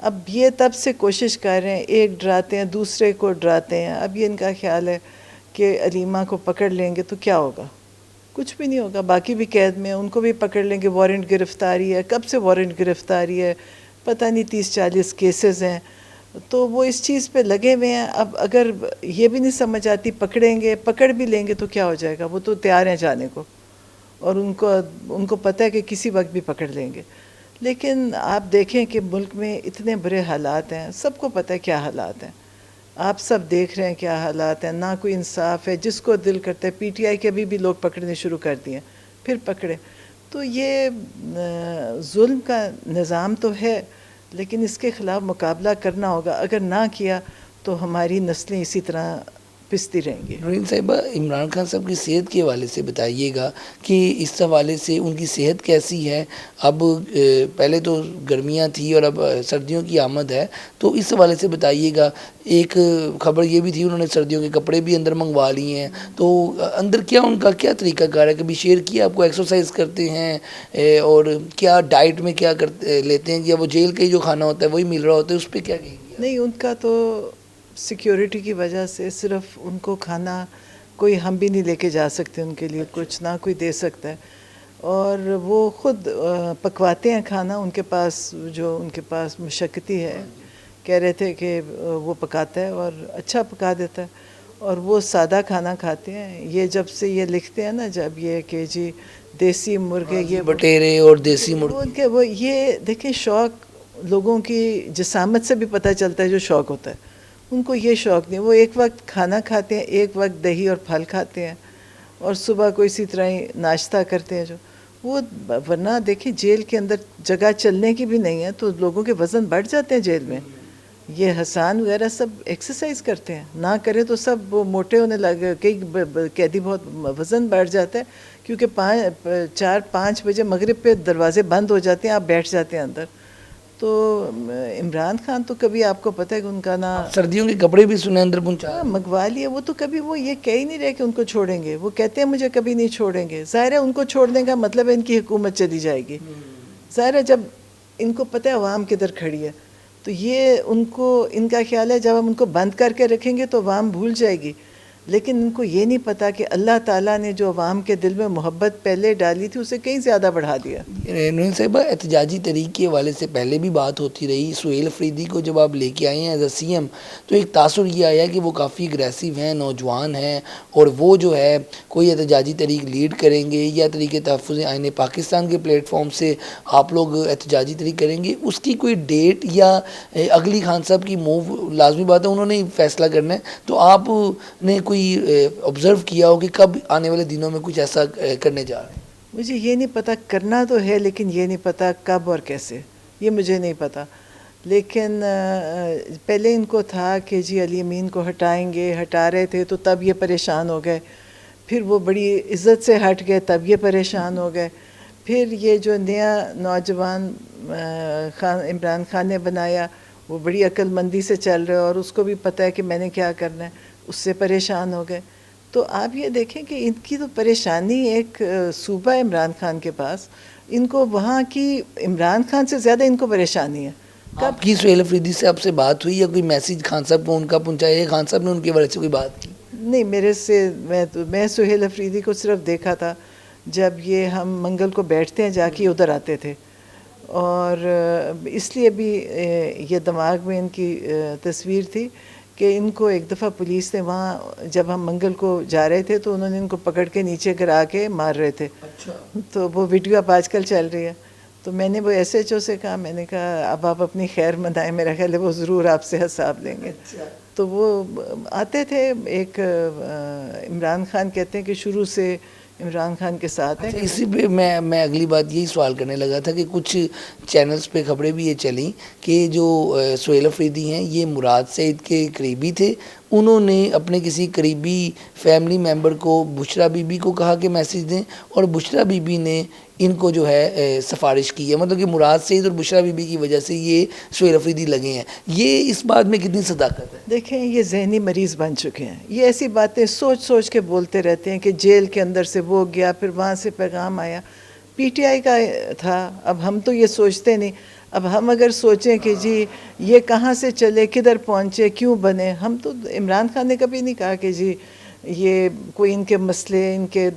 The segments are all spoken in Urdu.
اب یہ تب سے کوشش کر رہے ہیں، ایک ڈراتے ہیں دوسرے کو ڈراتے ہیں. اب یہ ان کا خیال ہے کہ علیمہ کو پکڑ لیں گے تو کیا ہوگا؟ کچھ بھی نہیں ہوگا. باقی بھی قید میں ہیں، ان کو بھی پکڑ لیں گے. وارنٹ گرفتاری ہے، کب سے وارنٹ گرفتاری ہے، پتہ نہیں 30-40 کیسز ہیں. تو وہ اس چیز پہ لگے ہوئے ہیں. اب اگر یہ بھی نہیں سمجھ آتی، پکڑیں گے، پکڑ بھی لیں گے تو کیا ہو جائے گا؟ وہ تو تیار ہیں جانے کو، اور ان کو پتہ ہے کہ کسی وقت بھی پکڑ لیں گے. لیکن آپ دیکھیں کہ ملک میں اتنے برے حالات ہیں، سب کو پتہ ہے کیا حالات ہیں. آپ سب دیکھ رہے ہیں کیا حالات ہیں. نہ کوئی انصاف ہے. جس کو دل کرتا ہے پی ٹی آئی کے بھی لوگ پکڑنے شروع کر دیے، پھر پکڑے. تو یہ ظلم کا نظام تو ہے، لیکن اس کے خلاف مقابلہ کرنا ہوگا. اگر نہ کیا تو ہماری نسلیں اسی طرح پستی رہیں گی. نورین صاحبہ، عمران خان صاحب کی صحت کے حوالے سے بتائیے گا کہ اس حوالے سے ان کی صحت کیسی ہے. اب پہلے تو گرمیاں تھیں اور اب سردیوں کی آمد ہے، تو اس حوالے سے بتائیے گا. ایک خبر یہ بھی تھی انہوں نے سردیوں کے کپڑے بھی اندر منگوا لیے ہیں، تو اندر کیا ان کا کیا طریقہ کار ہے؟ کبھی شیئر کیا آپ کو؟ ایکسرسائز کرتے ہیں اور کیا ڈائٹ میں کیا لیتے ہیں، یا وہ جیل کا ہی جو کھانا ہوتا ہے وہی مل رہا ہوتا ہے، اس پہ کیا کہیں گے؟ نہیں، ان کا تو سیکیورٹی کی وجہ سے صرف ان کو کھانا کوئی ہم بھی نہیں لے کے جا سکتے، ان کے لیے کچھ نہ کوئی دے سکتا ہے. اور وہ خود پکواتے ہیں کھانا. ان کے پاس مشقتی ہے، کہہ رہے تھے کہ وہ پکاتا ہے اور اچھا پکا دیتا ہے، اور وہ سادہ کھانا کھاتے ہیں. یہ جب سے یہ لکھتے ہیں نا، جب یہ کہ جی دیسی مرغے، یہ بٹیرے اور دیسی مرغے، وہ یہ دیکھیں شوق لوگوں کی جسامت سے بھی پتہ چلتا ہے جو شوق ہوتا ہے. ان کو یہ شوق نہیں. وہ ایک وقت کھانا کھاتے ہیں، ایک وقت دہی اور پھل کھاتے ہیں، اور صبح کو اسی طرح ہی ناشتہ کرتے ہیں. جو وہ ورنہ دیکھیں جیل کے اندر جگہ چلنے کی بھی نہیں ہے، تو لوگوں کے وزن بڑھ جاتے ہیں جیل میں. یہ حسان وغیرہ سب ایکسرسائز کرتے ہیں، نہ کرے تو سب وہ موٹے ہونے لگے. کئی قیدی بہت وزن بڑھ جاتا ہے، کیونکہ 4-5 بجے مغرب پہ دروازے بند ہو جاتے ہیں، آپ بیٹھ جاتے ہیں اندر. تو عمران خان تو کبھی آپ کو پتہ ہے کہ ان کا نا سردیوں کے کپڑے بھی سنے اندر پہنچا منگوا لیے. وہ تو کبھی وہ یہ کہہ ہی نہیں رہے کہ ان کو چھوڑیں گے. وہ کہتے ہیں مجھے کبھی نہیں چھوڑیں گے. ظاہر ہے ان کو چھوڑنے کا مطلب ہے ان کی حکومت چلی جائے گی. ظاہر ہے جب ان کو پتہ ہے عوام کدھر کھڑی ہے، تو یہ ان کا خیال ہے جب ہم ان کو بند کر کے رکھیں گے تو عوام بھول جائے گی. لیکن ان کو یہ نہیں پتا کہ اللہ تعالیٰ نے جو عوام کے دل میں محبت پہلے ڈالی تھی اسے کہیں زیادہ بڑھا دیا. نورین صاحبہ، احتجاجی تحریک کے حوالے سے پہلے بھی بات ہوتی رہی. سہیل افریدی کو جب آپ لے کے آئے ہیں ایز اے سی ایم، تو ایک تاثر یہ آیا کہ وہ کافی اگریسو ہیں، نوجوان ہیں، اور وہ جو ہے کوئی احتجاجی تحریک لیڈ کریں گے یا طریق تحفظ آئین پاکستان کے پلیٹ فارم سے آپ لوگ احتجاجی تحریک کریں گے. اس کی کوئی ڈیٹ یا اگلی خان صاحب کی موو لازمی بات ہے، انہوں نے فیصلہ کرنا ہے، تو آپ نے کوئی آبزرو کیا ہو کہ کب آنے والے دنوں میں کچھ ایسا کرنے جا رہے ہیں؟ مجھے یہ نہیں پتا، کرنا تو ہے لیکن یہ نہیں پتا کب اور کیسے، یہ مجھے نہیں پتا. لیکن پہلے ان کو تھا کہ جی علی امین کو ہٹائیں گے، ہٹا رہے تھے تو تب یہ پریشان ہو گئے. پھر وہ بڑی عزت سے ہٹ گئے، تب یہ پریشان ہو گئے. پھر یہ جو نیا نوجوان عمران خان نے بنایا، وہ بڑی عقل مندی سے چل رہے اور اس کو بھی پتہ ہے کہ میں نے کیا کرنا ہے، اس سے پریشان ہو گئے. تو آپ یہ دیکھیں کہ ان کی تو پریشانی ایک صوبہ عمران خان کے پاس، ان کو وہاں کی عمران خان سے زیادہ ان کو پریشانی ہے. آپ کی سہیل افریدی سے آپ سے بات ہوئی یا کوئی میسیج خان صاحب کو ان کا پہنچایا یا خان صاحب نے ان کے بارے سے کوئی بات کی؟ نہیں، میرے سے میں سہیل افریدی کو صرف دیکھا تھا جب یہ ہم منگل کو بیٹھتے ہیں جا کے ادھر آتے تھے، اور اس لیے بھی یہ دماغ میں ان کی تصویر تھی کہ ان کو ایک دفعہ پولیس نے وہاں جب ہم منگل کو جا رہے تھے تو انہوں نے ان کو پکڑ کے نیچے گرا کے مار رہے تھے. تو وہ ویڈیو اب آج کل چل رہی ہے. تو میں نے وہ ایس ایچ او سے کہا، میں نے کہا اب آپ اپنی خیر منائیں، میرا خیال ہے وہ ضرور آپ سے حساب لیں گے. تو وہ آتے تھے. ایک عمران خان کہتے ہیں کہ شروع سے عمران خان کے ساتھ ہیں. اسی پہ میں اگلی بات یہی سوال کرنے لگا تھا کہ کچھ چینلز پہ خبریں بھی یہ چلیں کہ جو سہیل افریدی ہیں یہ مراد سعید کے قریبی تھے. انہوں نے اپنے کسی قریبی فیملی ممبر کو، بشرا بی بی کو کہا کہ میسیج دیں، اور بشرا بی بی نے ان کو جو ہے سفارش کی ہے. مطلب کہ مراد سعید اور بشرا بی بی کی وجہ سے یہ سہیل افریدی لگے ہیں. یہ اس بات میں کتنی صداقت ہے؟ دیکھیں یہ ذہنی مریض بن چکے ہیں. یہ ایسی باتیں سوچ سوچ کے بولتے رہتے ہیں کہ جیل کے اندر سے وہ گیا، پھر وہاں سے پیغام آیا. پی ٹی آئی کا تھا. اب ہم تو یہ سوچتے نہیں. اب ہم اگر سوچیں کہ جی یہ کہاں سے چلے، کدھر پہنچے، کیوں بنے، ہم تو عمران خان نے کبھی نہیں کہا کہ جی یہ کوئی ان کے مسئلے، ان کے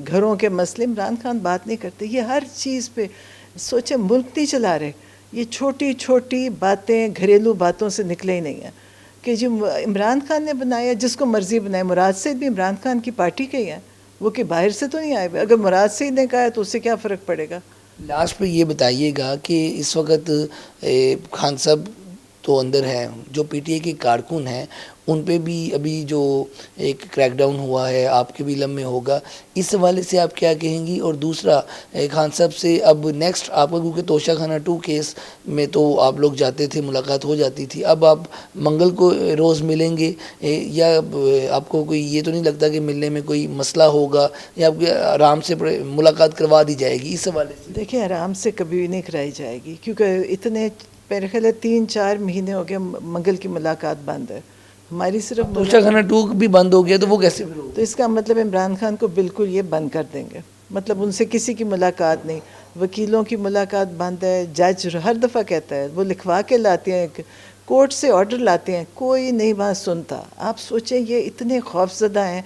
گھروں کے مسئلے، عمران خان بات نہیں کرتے. یہ ہر چیز پہ سوچیں، ملک نہیں چلا رہے. یہ چھوٹی چھوٹی باتیں گھریلو باتوں سے نکلے ہی نہیں ہیں کہ جی عمران خان نے بنایا، جس کو مرضی بنائے. مراد سعید بھی عمران خان کی پارٹی کے ہی ہیں، وہ کہ باہر سے تو نہیں آئے. اگر مراد سعید نے کہا ہے تو اس سے کیا فرق پڑے گا؟ لاسٹ پہ یہ بتائیے گا کہ اس وقت خان صاحب تو اندر ہیں، جو پی ٹی آئی کے کارکن ہیں ان پہ بھی ابھی جو ایک کریک ڈاؤن ہوا ہے، آپ کے بھی علم میں ہوگا، اس حوالے سے آپ کیا کہیں گی؟ اور دوسرا، خان صاحب سے اب نیکسٹ آپ کا، کیونکہ توشہ خانہ 2 کیس میں تو آپ لوگ جاتے تھے، ملاقات ہو جاتی تھی، اب آپ منگل کو روز ملیں گے یا آپ کو کوئی یہ تو نہیں لگتا کہ ملنے میں کوئی مسئلہ ہوگا، یا آپ کے آرام سے ملاقات کروا دی جائے گی اس حوالے سے؟ دیکھیں، آرام سے کبھی نہیں کرائی جائے گی، کیونکہ اتنے میرے خیال ہے 3-4 مہینے ہو گئے منگل کی ملاقات بند ہے. ہماری صرف توشہ خانہ 2 بھی بند ہو گیا تو وہ کیسے پھر ہوگا؟ تو اس کا مطلب عمران خان کو بالکل یہ بند کر دیں گے. مطلب ان سے کسی کی ملاقات نہیں، وکیلوں کی ملاقات بند ہے. جج ہر دفعہ کہتا ہے، وہ لکھوا کے لاتے ہیں، کورٹ سے آرڈر لاتے ہیں، کوئی نہیں بات سنتا. آپ سوچیں یہ اتنے خوف زدہ ہیں،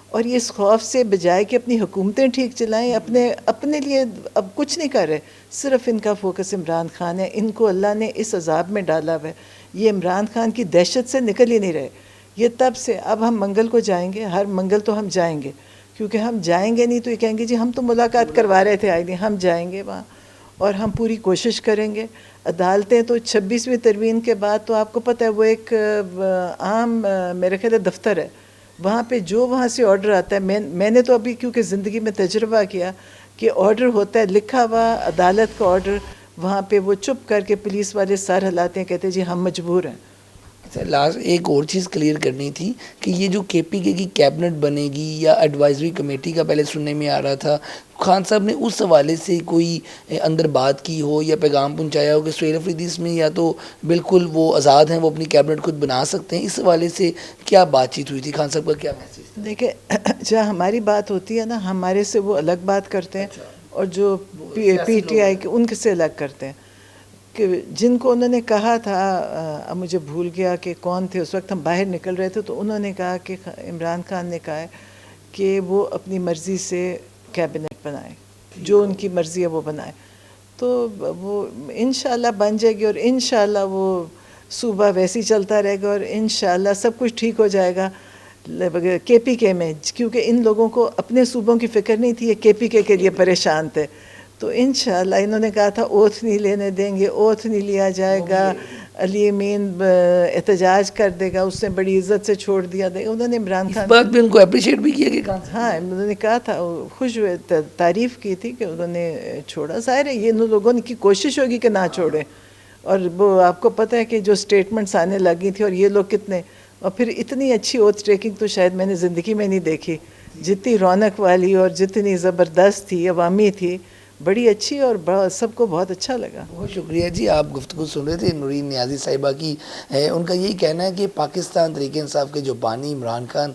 اور یہ اس خوف سے بجائے کہ اپنی حکومتیں ٹھیک چلائیں، اپنے لیے اب کچھ نہیں کر رہے. صرف ان کا فوکس عمران خان ہے. ان کو اللہ نے اس عذاب میں ڈالا ہوا ہے، یہ عمران خان کی دہشت سے نکل ہی نہیں رہے. یہ تب سے اب ہم منگل کو جائیں گے، ہر منگل تو ہم جائیں گے، کیونکہ ہم جائیں گے نہیں تو یہ کہیں گے جی ہم تو ملاقات کروا رہے تھے آئے نہیں. ہم جائیں گے وہاں اور ہم پوری کوشش کریں گے. عدالتیں تو 26ویں ترمیم کے بعد تو آپ کو پتہ ہے وہ ایک عام میرے خیال ہے دفتر ہے، وہاں پہ جو وہاں سے آرڈر آتا ہے، میں نے تو ابھی کیونکہ زندگی میں تجربہ کیا کہ آرڈر ہوتا ہے لکھا ہوا عدالت کا آرڈر، وہاں پہ وہ چپ کر کے پولیس والے سر ہلاتے ہیں، کہتے ہیں جی ہم مجبور ہیں. لاسٹ ایک اور چیز کلیئر کرنی تھی کہ یہ جو کے پی کے کی کیبنٹ بنے گی یا ایڈوائزری کمیٹی کا پہلے سننے میں آ رہا تھا، خان صاحب نے اس حوالے سے کوئی اندر بات کی ہو یا پیغام پہنچایا ہو کہ سہیل افریدی اس میں یا تو بالکل وہ آزاد ہیں، وہ اپنی کیبنٹ خود بنا سکتے ہیں، اس حوالے سے کیا بات چیت ہوئی تھی؟ خان صاحب کا کیا میسیج تھا؟ دیکھیں، جہاں ہماری بات ہوتی ہے نا، ہمارے سے وہ الگ بات کرتے ہیں، اور جو پی ٹی آئی کے ان سے الگ کرتے ہیں. کہ جن کو انہوں نے کہا تھا، اب مجھے بھول گیا کہ کون تھے، اس وقت ہم باہر نکل رہے تھے، تو انہوں نے کہا کہ عمران خان نے کہا ہے کہ وہ اپنی مرضی سے کیبنٹ بنائے، جو ان کی مرضی ہے وہ بنائے. تو وہ انشاءاللہ بن جائے گی، اور انشاءاللہ وہ صوبہ ویسے ہی چلتا رہے گا، اور انشاءاللہ سب کچھ ٹھیک ہو جائے گا کے پی کے میں. کیونکہ ان لوگوں کو اپنے صوبوں کی فکر نہیں تھی، یہ کے پی کے لیے پریشان تھے. تو انشاءاللہ انہوں نے کہا تھا اوتھ نہیں لینے دیں گے، اوتھ نہیں لیا جائے گا، علی امین احتجاج کر دے گا، اس نے بڑی عزت سے چھوڑ دیا. انہوں نے عمران خان اس بات بھی ان کو اپریشیٹ بھی کیا کہ ہاں انہوں نے کہا تھا، خوش تعریف کی تھی کہ انہوں نے چھوڑا. ظاہر ہے یہ ان لوگوں کی کوشش ہوگی کہ نہ چھوڑیں، اور وہ آپ کو پتہ ہے کہ جو سٹیٹمنٹس آنے لگی تھی، اور یہ لوگ کتنے، اور پھر اتنی اچھی اوتھ ٹیکنگ تو شاید میں نے زندگی میں نہیں دیکھی، جتنی رونق والی اور جتنی زبردست تھی، عوامی تھی، بڑی اچھی، اور سب کو بہت اچھا لگا. بہت شکریہ جی. آپ گفتگو سن رہے تھے نورین نیازی صاحبہ کی. ان کا یہی کہنا ہے کہ پاکستان تحریک انصاف کے جو بانی عمران خان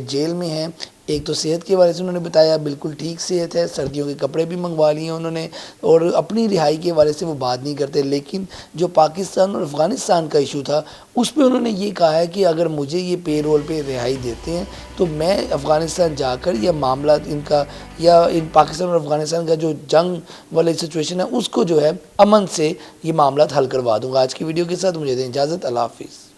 جیل میں ہیں. ایک تو صحت کے حوالے سے انہوں نے بتایا بالکل ٹھیک صحت ہے، سردیوں کے کپڑے بھی منگوا لیے انہوں نے، اور اپنی رہائی کے حوالے سے وہ بات نہیں کرتے. لیکن جو پاکستان اور افغانستان کا ایشو تھا اس پہ انہوں نے یہ کہا ہے کہ اگر مجھے یہ پے رول پہ رہائی دیتے ہیں تو میں افغانستان جا کر یہ معاملات ان کا، یا ان پاکستان اور افغانستان کا جو جنگ والی سچویشن ہے اس کو جو ہے امن سے یہ معاملات حل کروا دوں گا. آج کی ویڈیو کے ساتھ مجھے دیں اجازت. اللہ حافظ.